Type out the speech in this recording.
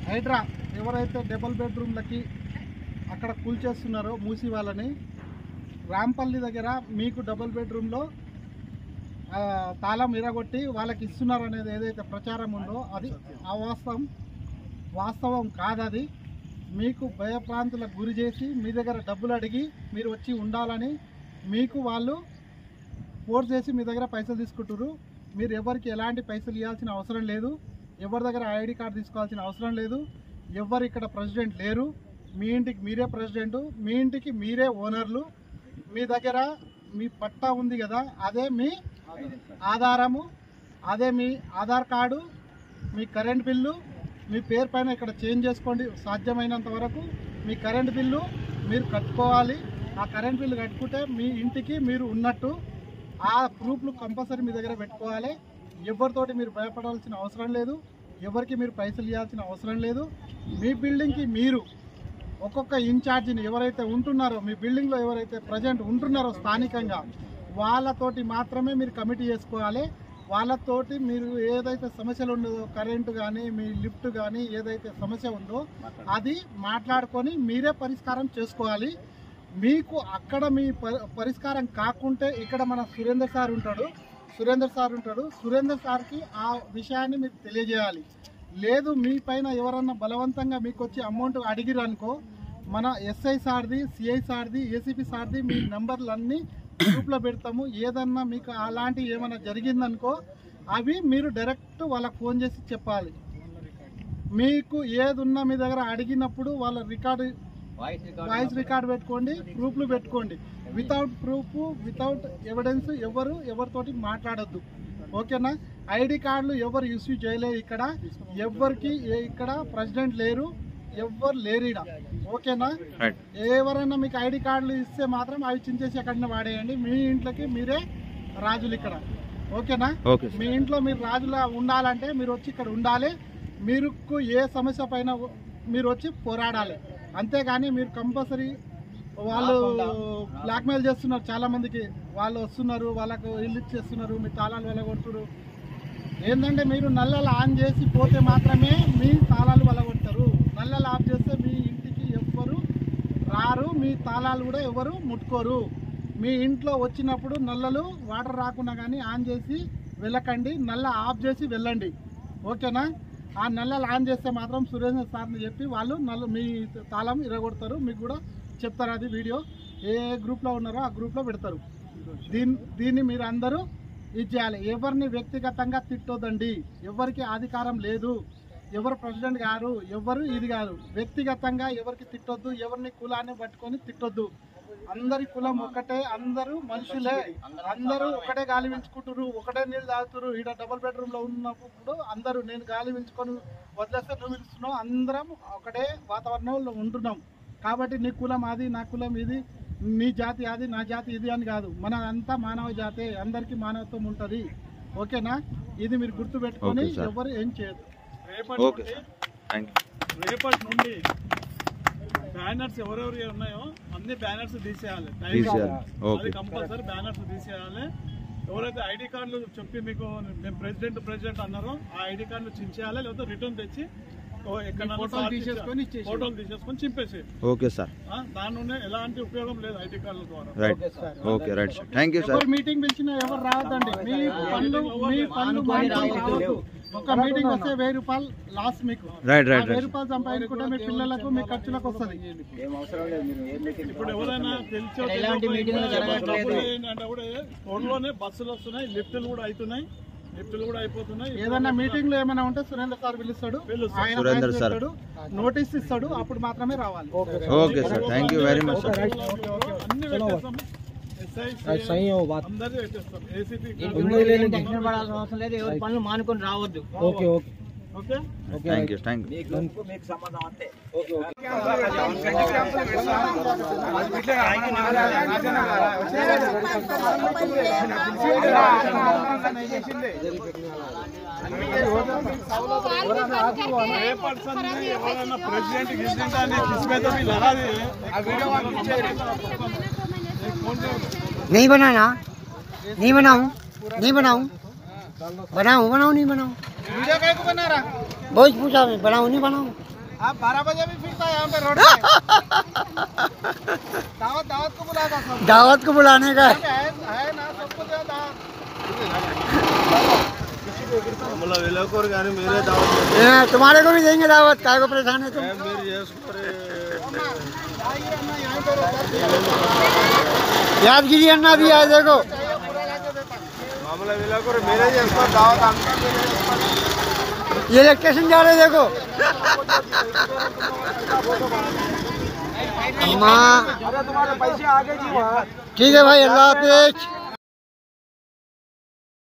హైడ్రా ఎవరైతే డబుల్ బెడ్రూమ్లకి అక్కడ కూల్చేస్తున్నారో మూసి వాళ్ళని రాంపల్లి దగ్గర మీకు డబుల్ బెడ్రూమ్లో తాళం ఇరగొట్టి వాళ్ళకి ఇస్తున్నారు అనేది ఏదైతే ప్రచారం ఉందో అది వాస్తవం కాదది. మీకు భయప్రాంతులకు గురి చేసి మీ దగ్గర డబ్బులు అడిగి మీరు వచ్చి ఉండాలని మీకు వాళ్ళు ఫోర్స్ చేసి మీ దగ్గర పైసలు తీసుకుంటారు. మీరు ఎవరికి ఎలాంటి పైసలు ఇవ్వాల్సిన అవసరం లేదు, ఎవరి దగ్గర ఐడి కార్డు తీసుకోవాల్సిన అవసరం లేదు. ఎవరు ఇక్కడ ప్రెసిడెంట్ లేరు, మీ ఇంటికి మీరే ప్రెసిడెంటు, మీ ఇంటికి మీరే ఓనర్లు. మీ దగ్గర మీ పట్టా ఉంది కదా, అదే మీ ఆధారము, అదే మీ ఆధార్ కార్డు, మీ కరెంట్ బిల్లు మీ పేరు పైన ఇక్కడ చేంజ్ చేసుకోండి. సాధ్యమైనంత వరకు మీ కరెంట్ బిల్లు మీరు కట్టుకోవాలి. ఆ కరెంట్ బిల్లు కట్టుకుంటే మీ ఇంటికి మీరు ఉన్నట్టు. ఆ ప్రూఫ్లు కంపల్సరీ మీ దగ్గర పెట్టుకోవాలి. ఎవరితోటి మీరు భయపడాల్సిన అవసరం లేదు, ఎవరికి మీరు పైసలు ఇవ్వాల్సిన అవసరం లేదు. మీ బిల్డింగ్కి మీరు ఒక్కొక్క ఇన్ఛార్జిని ఎవరైతే ఉంటున్నారో, మీ బిల్డింగ్లో ఎవరైతే ప్రజెంట్ ఉంటున్నారో స్థానికంగా, వాళ్ళతోటి మాత్రమే మీరు కమిటీ చేసుకోవాలి. వాళ్ళతోటి మీరు ఏదైతే సమస్యలు ఉండదో, కరెంటు కానీ మీ లిఫ్ట్ కానీ ఏదైతే సమస్య ఉందో అది మాట్లాడుకొని మీరే పరిష్కారం చేసుకోవాలి. మీకు అక్కడ మీ పరిష్కారం కాకుంటే ఇక్కడ మన సురేందర్ సార్ ఉంటాడు. సురేందర్ సార్కి ఆ విషయాన్ని మీరు తెలియజేయాలి. లేదు మీ పైన ఎవరన్నా బలవంతంగా మీకు వచ్చి అమౌంట్ అడిగిరనుకో, మన ఎస్ఐ సార్ది, సిఐ సార్ది, ఏసీపీ సార్ది మీ నెంబర్లన్నీ గ్రూప్లో పెడతాము. ఏదన్నా మీకు అలాంటి ఏమైనా జరిగిందనుకో అవి మీరు డైరెక్ట్ వాళ్ళకి ఫోన్ చేసి చెప్పాలి. మీకు ఏదున్నా మీ దగ్గర అడిగినప్పుడు వాళ్ళ వాయిస్ రికార్డు పెట్టుకోండి, ప్రూఫ్లు పెట్టుకోండి. వితౌట్ ప్రూఫ్, వితౌట్ ఎవిడెన్స్ ఎవరితోటి మాట్లాడొద్దు. ఓకేనా? ఐడి కార్డులు ఎవరు ఇష్యూ చేయలేదు ఇక్కడ. ఎవరికి ఇక్కడ ప్రెసిడెంట్ లేరు, ఎవ్వరు లేరు ఇక్కడ. ఓకేనా? ఎవరైనా మీకు ఐడి కార్డులు ఇస్తే మాత్రం అవి చించేసి ఎక్కడైనా వాడేయండి. మీ ఇంట్లోకి మీరే రాజులు ఇక్కడ. ఓకేనా? మీ ఇంట్లో మీరు రాజులా ఉండాలంటే మీరు వచ్చి ఇక్కడ ఉండాలి. మీరు ఏ సమస్య పైన మీరు వచ్చి పోరాడాలి. అంతేగాని మీరు కంపల్సరీ వాళ్ళు బ్లాక్మెయిల్ చేస్తున్నారు. చాలా మందికి వాళ్ళు వస్తున్నారు, వాళ్ళకు ఇల్లు ఇచ్చేస్తున్నారు, మీ తాళాలు వెళ్ళగొడుతున్నారు. ఏంటంటే మీరు నల్లలు ఆన్ చేసి పోతే మాత్రమే మీ తాళాలు వెళ్ళగొడతారు. నల్లలు ఆఫ్ చేస్తే మీ ఇంటికి ఎవ్వరు రారు, మీ తాళాలు కూడా ఎవరు ముట్టుకోరు. మీ ఇంట్లో వచ్చినప్పుడు నల్లలు వాటర్ రాకుండా కానీ ఆన్ చేసి వెళ్ళకండి, నల్ల ఆఫ్ చేసి వెళ్ళండి. ఓకేనా? ఆ నల్లలు ఆన్ చేస్తే మాత్రం సురేంద్ర సార్ని చెప్పి వాళ్ళు మీ తాళం ఇరగొడతారు. మీకు కూడా చెప్తారు. అది వీడియో ఏ గ్రూప్లో ఉన్నారో ఆ గ్రూప్లో పెడతారు. దీన్ని మీరు అందరూ ఇది చేయాలి. ఎవరిని వ్యక్తిగతంగా తిట్టొద్దండి. ఎవరికి అధికారం లేదు, ఎవరు ప్రెసిడెంట్ గారు, ఎవరు ఇది కాదు. వ్యక్తిగతంగా ఎవరికి తిట్టొద్దు, ఎవరిని కులాన్ని పట్టుకొని తిట్టొద్దు. అందరి కులం ఒకటే, అందరూ మనుషులే, అందరూ ఒకటే గాలి పీల్చుకుంటారు, ఒకటే నీళ్ళు తాగుతారు. ఇక్కడ డబుల్ బెడ్రూమ్లో ఉన్నప్పుడు అందరూ నేను గాలి పీల్చుకొని వదిలేస్తే నువ్వు పిలుస్తున్నావు, అందరం ఒకటే వాతావరణంలో ఉంటున్నాం. కాబట్టి నీ కులం అది, నా కులం ఇది, నీ జాతి అది, నా జాతి ఇది అని కాదు. మన అంతా మానవ జాతే, అందరికీ మానవత్వం ఉంటుంది. ఓకేనా? ఇది మీరు గుర్తు పెట్టుకొని ఎవరు ఏం చేయదు. రేపటి నుండి బ్యానర్స్ ఎవరెవరు ఉన్నాయో అన్ని బ్యానర్స్ తీసేయాలి. అది కంపల్సరీ బ్యానర్స్ తీసేయాలి. ఎవరైతే ఐడి కార్డులు చెప్పి మీకు మేము ప్రెసిడెంట్ అన్నారో ఆ ఐడి కార్డులు చించేయాలి, లేకపోతే రిటర్న్ తెచ్చి ఫోటోలు తీసేసుకొని చింపేసి. Okay sir. దాని నుండి ఎలాంటి ఉపయోగం లేదు ఐడి కార్డుల ద్వారా. Okay right sir. Thank you sir. Meeting పిలిచినా ఎవరు రావద్దండి. మీ పనులు ఒక మీటింగ్ వస్తే 1000 రూపాయలు లాస్ మీకు. 1000 రూపాయలు సంపాదించుకుంటే మీ పిల్లలకు మీ ఖర్చులకు వస్తుంది. ఇప్పుడు ఎవరైనా తెలిసి రోడ్లోనే బస్సులు వస్తున్నాయి, లిఫ్టులు కూడా అవుతున్నాయి, లిఫ్టులు కూడా అయిపోతున్నాయి. ఏదైనా మీటింగ్ లో ఏమైనా ఉంటే సురేంద్ర సార్ పిలుస్తాడు, ఆయన నోటీస్ ఇస్తాడు, అప్పుడు మాత్రమే రావాలి. Okay sir. Thank you very much sir. అన్ని పెట్టేస్తాం. పనులు మానుకొని రావద్దు. Okay okay okay. Thank you. Thank you. नहीं बनाना, नहीं बनाऊं, नहीं बनाऊं, बनाऊं नहीं बनाऊं। बहुत पूछा मैं बनाऊं नहीं बनाऊं। आप 12 बजे भी फिरता है यहाँ पे रोड पे। दावत दावत को बुलाता सब। दावत को बुलाने का है। है ना सबको जो दावत। मेरे दावत तुम्हारे को भी देंगे दावत, काय को परेशान है तुम। यादगिरी अन्ना भी आए देखो। मेरे दावत ये इलेक्ट्रिशियन जा रहे देखो। अम्मा तुम्हारे पैसे आ गए जी वहाँ। ठीक है भाई, अल्लाह हाफिज।